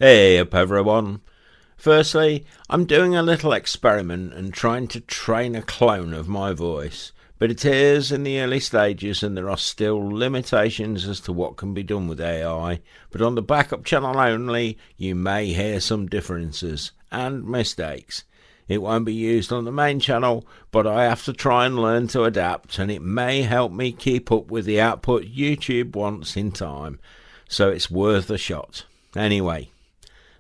Hey up everyone. Firstly, I'm doing a little experiment and trying to train a clone of my voice, but it is in the early stages and there are still limitations as to what can be done with AI, but on the backup channel only you may hear some differences and mistakes. It won't be used on the main channel, but I have to try and learn to adapt, and it may help me keep up with the output YouTube wants in time, so it's worth a shot. Anyway,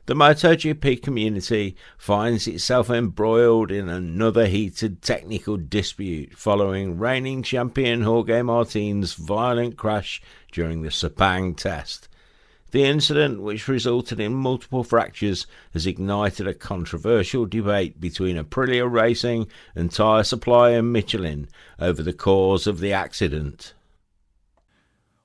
the MotoGP community finds itself embroiled in another heated technical dispute following reigning champion Jorge Martin's violent crash during the Sepang test. The incident, which resulted in multiple fractures, has ignited a controversial debate between Aprilia Racing and tyre supplier Michelin over the cause of the accident.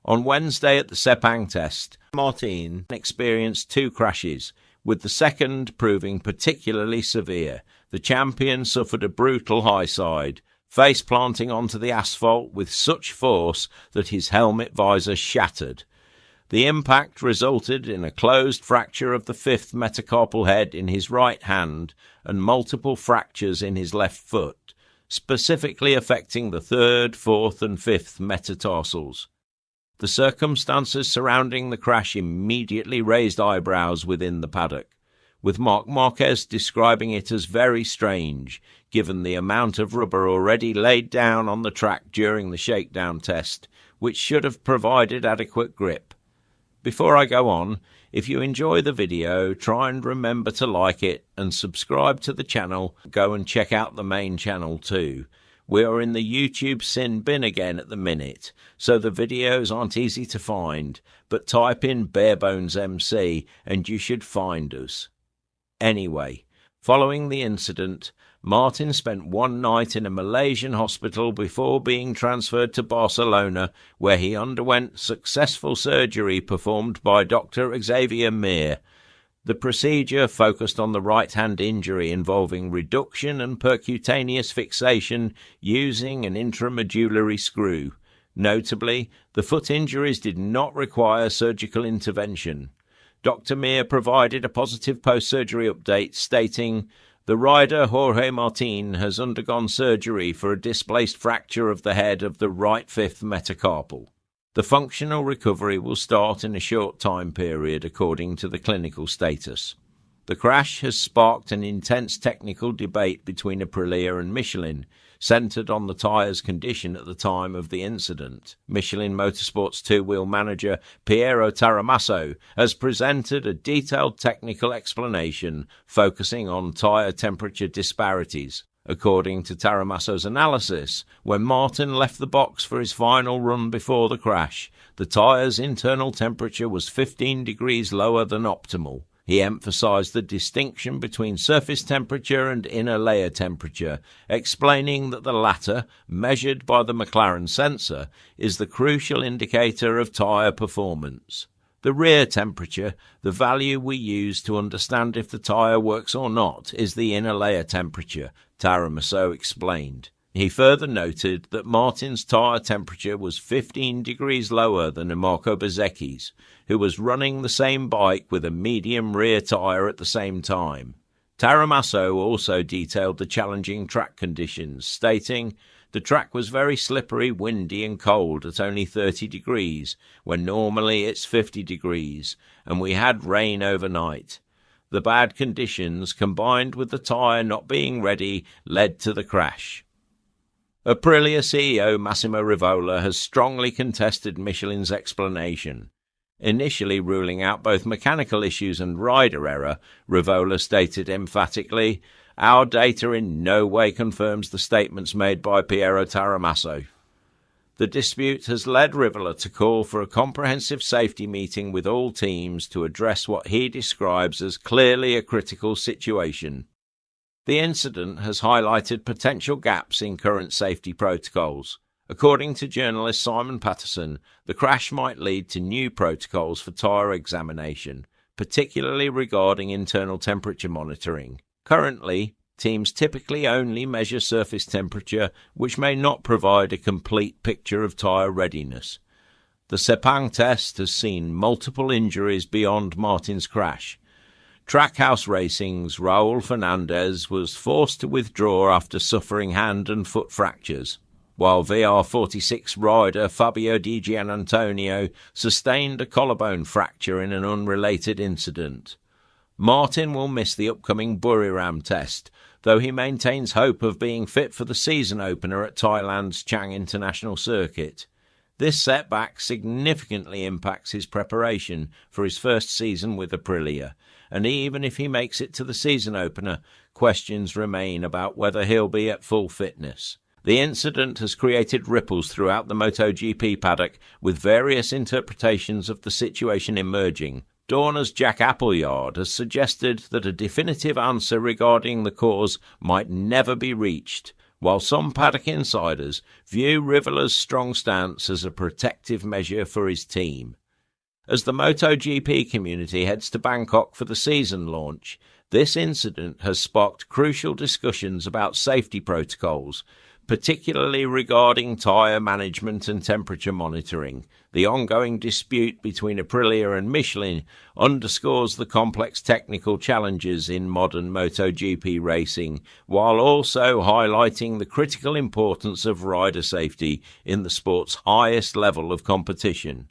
On Wednesday at the Sepang test, Martin experienced two crashes, with the second proving particularly severe. The champion suffered a brutal high side, face planting onto the asphalt with such force that his helmet visor shattered. The impact resulted in a closed fracture of the fifth metacarpal head in his right hand and multiple fractures in his left foot, specifically affecting the third, fourth and fifth metatarsals. The circumstances surrounding the crash immediately raised eyebrows within the paddock, with Marc Marquez describing it as very strange, given the amount of rubber already laid down on the track during the shakedown test, which should have provided adequate grip. Before I go on, if you enjoy the video, try and remember to like it and subscribe to the channel. Go and check out the main channel too. We are in the YouTube sin bin again at the minute, so the videos aren't easy to find, but type in Barebones MC and you should find us. Anyway, following the incident, Martin spent one night in a Malaysian hospital before being transferred to Barcelona, where he underwent successful surgery performed by Dr. Xavier Mir. The procedure focused on the right-hand injury involving reduction and percutaneous fixation using an intramedullary screw. Notably, the foot injuries did not require surgical intervention. Dr. Mir provided a positive post-surgery update stating, "The rider Jorge Martin has undergone surgery for a displaced fracture of the head of the right fifth metacarpal. The functional recovery will start in a short time period according to the clinical status." The crash has sparked an intense technical debate between Aprilia and Michelin, centred on the tyre's condition at the time of the incident. Michelin Motorsports two-wheel manager Piero Taramasso has presented a detailed technical explanation focusing on tyre temperature disparities. According to Taramasso's analysis, when Martin left the box for his final run before the crash, the tyre's internal temperature was 15 degrees lower than optimal. He emphasized the distinction between surface temperature and inner layer temperature, explaining that the latter, measured by the McLaren sensor, is the crucial indicator of tyre performance. The rear temperature, the value we use to understand if the tyre works or not, is the inner layer temperature, Taramasso explained. He further noted that Martin's tyre temperature was 15 degrees lower than Marco Bezzecchi's, who was running the same bike with a medium rear tyre at the same time. Taramasso also detailed the challenging track conditions, stating, "The track was very slippery, windy and cold at only 30 degrees, when normally it's 50 degrees, and we had rain overnight. The bad conditions, combined with the tyre not being ready, led to the crash." Aprilia CEO Massimo Rivola has strongly contested Michelin's explanation. Initially ruling out both mechanical issues and rider error, Rivola stated emphatically, "Our data in no way confirms the statements made by Piero Taramasso." The dispute has led Rivola to call for a comprehensive safety meeting with all teams to address what he describes as clearly a critical situation. The incident has highlighted potential gaps in current safety protocols. According to journalist Simon Patterson, the crash might lead to new protocols for tyre examination, particularly regarding internal temperature monitoring. Currently, teams typically only measure surface temperature, which may not provide a complete picture of tyre readiness. The Sepang test has seen multiple injuries beyond Martin's crash. Trackhouse Racing's Raul Fernandez was forced to withdraw after suffering hand and foot fractures, while VR46 rider Fabio Di Gianantonio sustained a collarbone fracture in an unrelated incident. Martin will miss the upcoming Buriram test, though he maintains hope of being fit for the season opener at Thailand's Chang International Circuit. This setback significantly impacts his preparation for his first season with Aprilia, and even if he makes it to the season opener, questions remain about whether he'll be at full fitness. The incident has created ripples throughout the MotoGP paddock, with various interpretations of the situation emerging. Dorna's Jack Appleyard has suggested that a definitive answer regarding the cause might never be reached, while some paddock insiders view Rivola's strong stance as a protective measure for his team. As the MotoGP community heads to Bangkok for the season launch, this incident has sparked crucial discussions about safety protocols, particularly regarding tyre management and temperature monitoring. The ongoing dispute between Aprilia and Michelin underscores the complex technical challenges in modern MotoGP racing, while also highlighting the critical importance of rider safety in the sport's highest level of competition.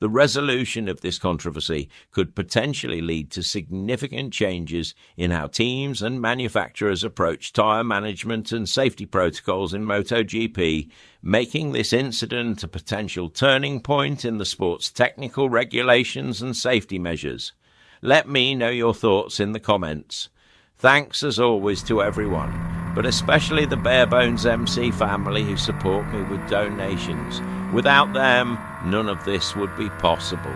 The resolution of this controversy could potentially lead to significant changes in how teams and manufacturers approach tyre management and safety protocols in MotoGP, making this incident a potential turning point in the sport's technical regulations and safety measures. Let me know your thoughts in the comments. Thanks as always to everyone, but especially the Barebones MC family who support me with donations. Without them, none of this would be possible.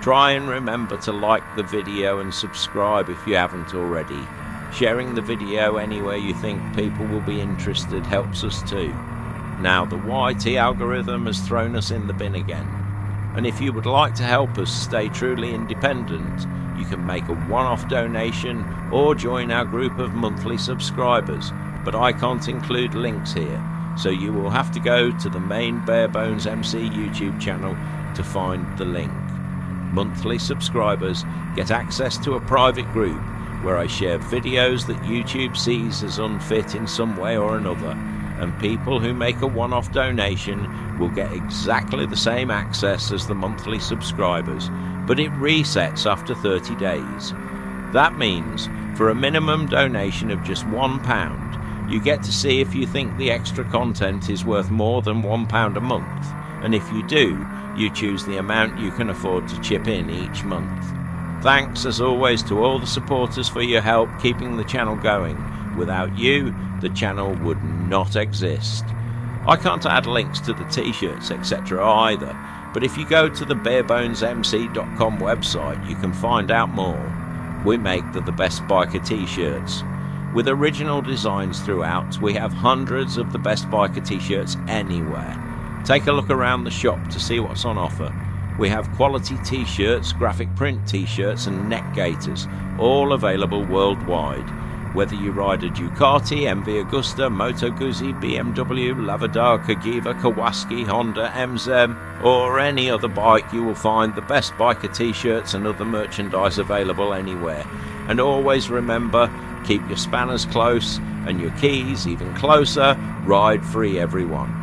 Try and remember to like the video and subscribe if you haven't already. Sharing the video anywhere you think people will be interested helps us too. Now the YT algorithm has thrown us in the bin again. And if you would like to help us stay truly independent, you can make a one-off donation or join our group of monthly subscribers, but I can't include links here, so you will have to go to the main Barebones MC YouTube channel to find the link. Monthly subscribers get access to a private group where I share videos that YouTube sees as unfit in some way or another, and people who make a one-off donation will get exactly the same access as the monthly subscribers, but it resets after 30 days. That means for a minimum donation of just £1, you get to see if you think the extra content is worth more than £1 a month, and if you do, you choose the amount you can afford to chip in each month. Thanks as always to all the supporters for your help keeping the channel going. Without you, the channel would not exist. I can't add links to the t-shirts etc. either, but if you go to the barebonesmc.com website you can find out more. We make the best biker t-shirts. With original designs throughout, we have hundreds of the best biker t-shirts anywhere. Take a look around the shop to see what's on offer. We have quality t-shirts, graphic print t-shirts and neck gaiters, all available worldwide. Whether you ride a Ducati, MV Agusta, Moto Guzzi, BMW, Lavadar, Cagiva, Kawasaki, Honda, MZ, or any other bike, you will find the best biker t-shirts and other merchandise available anywhere. And always remember, keep your spanners close and your keys even closer. Ride free, everyone.